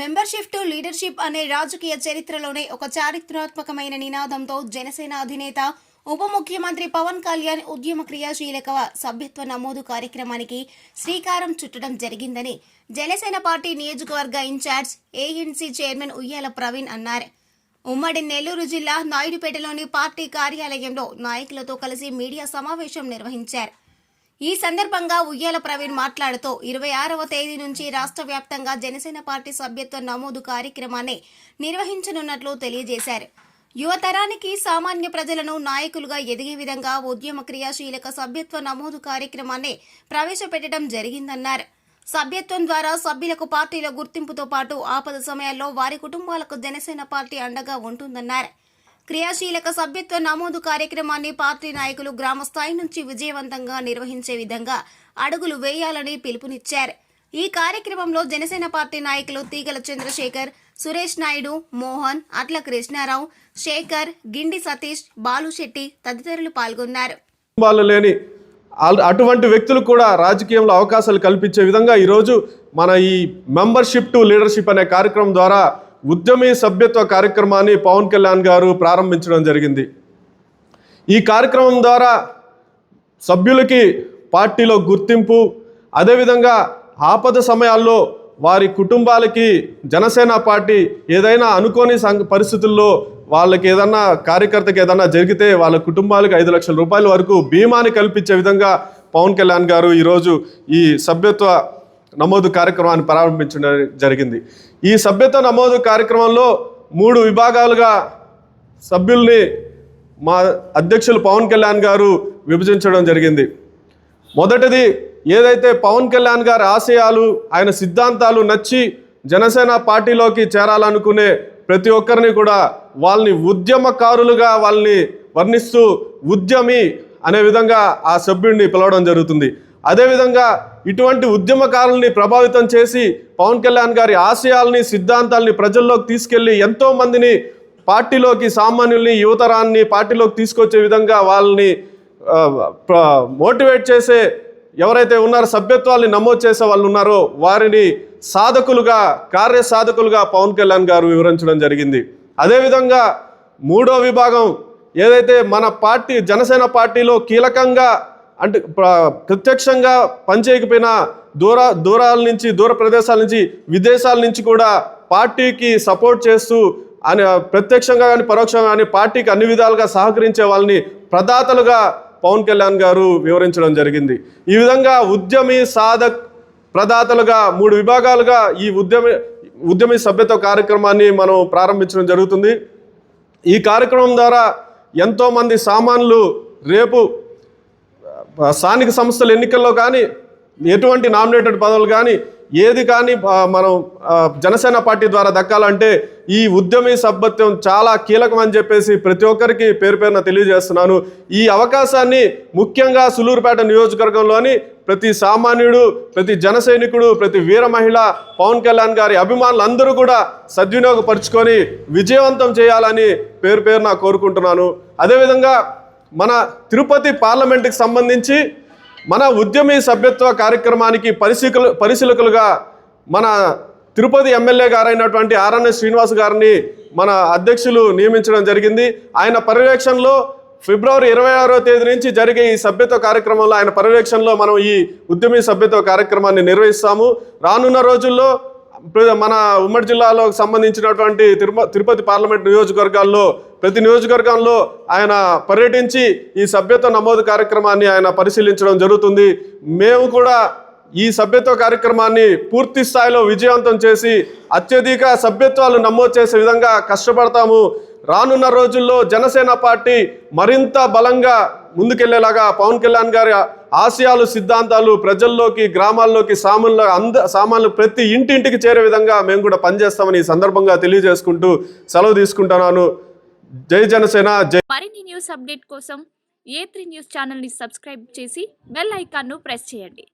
Membership to leadership అనే రాజకీయ చరిత్రలోనే ఒక చారిత్రాత్మకమైన నినాదంతో జనసేన అధినేత ఉప ముఖ్యమంత్రి పవన్ కళ్యాణ్ ఉద్యమ క్రియాశీలక సభ్యత్వ నమోదు కార్యక్రమానికి శ్రీకారం చుట్టడం జరిగిందని జనసేన పార్టీ నియోజకవర్గ ఇన్ఛార్జ్ ఏఎన్సీ చైర్మన్ ఉయ్యాల ప్రవీణ్ అన్నారు. ఉమ్మడి నెల్లూరు జిల్లా నాయుడుపేటలోని పార్టీ కార్యాలయంలో నాయకులతో కలిసి మీడియా సమావేశం నిర్వహించారు. ఈ సందర్భంగా ఉయ్యాల ప్రవీణ్ మాట్లాడుతూ 26వ తేదీ నుంచి రాష్ట్ర వ్యాప్తంగా జనసేన పార్టీ సభ్యత్వ నమోదు కార్యక్రమాన్ని నిర్వహించనున్నట్లు తెలియజేశారు. యువతరానికి సామాన్య ప్రజలను నాయకులుగా ఎదిగే విధంగా ఉద్యమ క్రియాశీలక సభ్యత్వ నమోదు కార్యక్రమాన్ని ప్రవేశపెట్టడం జరిగిందన్నారు. సభ్యత్వం ద్వారా సభ్యులకు పార్టీల గుర్తింపుతో పాటు ఆపద సమయాల్లో వారి కుటుంబాలకు జనసేన పార్టీ అండగా ఉంటుందన్నారు. క్రియాశీలక సభ్యత్వ నమోదు కార్యక్రమాన్ని పార్టీ నాయకులు గ్రామ స్థాయి నుంచి విజయవంతంగా నిర్వహించే విధంగా అడుగులు వేయాలని పిలుపునిచ్చారు. ఈ కార్యక్రమంలో జనసేన పార్టీ నాయకులు తీగల చంద్రశేఖర్, సురేష్ నాయుడు, మోహన్, అట్ల కృష్ణారావు, శేఖర్, గిండి సతీష్, బాలుశెట్టి తదితరులు పాల్గొన్నారు. అటువంటి వ్యక్తులు కూడా రాజకీయంలో అవకాశాలు కల్పించే విధంగా ఈరోజు మన ఈ మెంబర్షిప్ టు లీడర్షిప్ అనే కార్యక్రమం ద్వారా ఉద్యమీ సభ్యత్వ కార్యక్రమాన్ని పవన్ కళ్యాణ్ గారు ప్రారంభించడం జరిగింది. ఈ కార్యక్రమం ద్వారా సభ్యులకి పార్టీలో గుర్తింపు, అదేవిధంగా ఆపద సమయాల్లో వారి కుటుంబాలకి జనసేన పార్టీ ఏదైనా అనుకోని పరిస్థితుల్లో వాళ్ళకి ఏదన్నా కార్యకర్తకి ఏదన్నా జరిగితే వాళ్ళ కుటుంబాలకు 5 లక్షల రూపాయల వరకు బీమాని కల్పించే విధంగా పవన్ కళ్యాణ్ గారు ఈరోజు ఈ సభ్యత్వ నమోదు కార్యక్రమాన్ని ప్రారంభించడం జరిగింది. ఈ సభ్యత్వ నమోదు కార్యక్రమంలో 3 విభాగాలుగా సభ్యుల్ని మా అధ్యక్షులు పవన్ కళ్యాణ్ గారు విభజించడం జరిగింది. మొదటిది, ఏదైతే పవన్ కళ్యాణ్ గారి ఆశయాలు, ఆయన సిద్ధాంతాలు నచ్చి జనసేన పార్టీలోకి చేరాలనుకునే ప్రతి ఒక్కరిని కూడా వాళ్ళని ఉద్యమకారులుగా వాళ్ళని వర్ణిస్తూ ఉద్యమి అనే విధంగా ఆ సభ్యుడిని పిలవడం జరుగుతుంది. అదేవిధంగా ఇటువంటి ఉద్యమకారుల్ని ప్రభావితం చేసి పవన్ కళ్యాణ్ గారి ఆశయాల్ని, సిద్ధాంతాలని ప్రజల్లోకి తీసుకెళ్లి ఎంతో మందిని పార్టీలోకి, సామాన్యుల్ని, యువతరాన్ని పార్టీలోకి తీసుకొచ్చే విధంగా వాళ్ళని మోటివేట్ చేసే ఎవరైతే ఉన్నారో, సభ్యత్వాల్ని నమోదు చేసే వాళ్ళు ఉన్నారో వారిని సాధకులుగా, కార్యసాధకులుగా పవన్ కళ్యాణ్ గారు వివరించడం జరిగింది. అదేవిధంగా 3వ విభాగం, ఏదైతే మన పార్టీ జనసేన పార్టీలో కీలకంగా అంటే ప్రత్యక్షంగా పనిచేయకపోయినా దూరాల నుంచి, దూర ప్రదేశాల నుంచి, విదేశాల నుంచి కూడా పార్టీకి సపోర్ట్ చేస్తూ ప్రత్యక్షంగా కానీ పరోక్షంగా కానీ పార్టీకి అన్ని విధాలుగా సహకరించే వాళ్ళని ప్రదాతలుగా పవన్ కళ్యాణ్ గారు వివరించడం జరిగింది. ఈ విధంగా ఉద్యమి, సాధక్, ప్రదాతలుగా 3 విభాగాలుగా ఈ ఉద్యమి సభ్యత్వ కార్యక్రమాన్ని మనం ప్రారంభించడం జరుగుతుంది. ఈ కార్యక్రమం ద్వారా ఎంతోమంది సామాన్యులు రేపు స్థానిక సంస్థల ఎన్నికల్లో కానీ, ఎటువంటి నామినేటెడ్ పదవులు కానీ, ఏది కానీ మనం జనసేన పార్టీ ద్వారా దక్కాలంటే ఈ ఉద్యమీ సభ్యత్వం చాలా కీలకమని చెప్పేసి ప్రతి ఒక్కరికి పేరు పేరున తెలియజేస్తున్నాను. ఈ అవకాశాన్ని ముఖ్యంగా సులూరుపేట నియోజకవర్గంలోని ప్రతి సామాన్యుడు, ప్రతి జన సైనికుడు, ప్రతి వీర మహిళ, పవన్ కళ్యాణ్ గారి అభిమానులు అందరూ కూడా సద్వినియోగపరుచుకొని విజయవంతం చేయాలని పేరు పేరున కోరుకుంటున్నాను. అదేవిధంగా మన తిరుపతి పార్లమెంటుకి సంబంధించి మన ఉద్యమీ సభ్యత్వ కార్యక్రమానికి పరిశీలకులుగా మన తిరుపతి ఎమ్మెల్యే గారైనటువంటి ఆర్ఎన్ఎస్ శ్రీనివాస్ గారిని మన అధ్యక్షులు నియమించడం జరిగింది. ఆయన పర్యవేక్షణలో ఫిబ్రవరి 26వ తేదీ నుంచి జరిగే ఈ సభ్యత్వ కార్యక్రమంలో, ఆయన పర్యవేక్షణలో మనం ఈ ఉద్యమీ సభ్యత్వ కార్యక్రమాన్ని నిర్వహిస్తాము. రానున్న రోజుల్లో మన ఉమ్మడి జిల్లాలో సంబంధించినటువంటి తిరుపతి పార్లమెంట్ నియోజకవర్గాల్లో ప్రతి నియోజకవర్గంలో ఆయన పర్యటించి ఈ సభ్యత్వ నమోదు కార్యక్రమాన్ని ఆయన పరిశీలించడం జరుగుతుంది. మేము కూడా ఈ సభ్యత్వ కార్యక్రమాన్ని పూర్తి స్థాయిలో విజయవంతం చేసి అత్యధిక సభ్యత్వాలు నమోదు చేసే విధంగా కష్టపడతాము. రానున్న రోజుల్లో జనసేన పార్టీ మరింత బలంగా ముందుకెళ్లేలాగా పవన్ కళ్యాణ్ గారి ఆశయాలు, సిద్ధాంతాలు ప్రజల్లోకి, గ్రామాల్లోకి, సామాన్లు ప్రతి ఇంటింటికి చేరే విధంగా మేము కూడా పనిచేస్తామని ఈ సందర్భంగా తెలియజేసుకుంటూ సెలవు తీసుకుంటున్నాను. జై జనసేన, జై. మరిన్ని న్యూస్ అప్డేట్ కోసం A3 న్యూస్ ఛానల్ ని సబ్స్క్రైబ్ చేసి బెల్ ఐకాన్ ను ప్రెస్ చేయండి.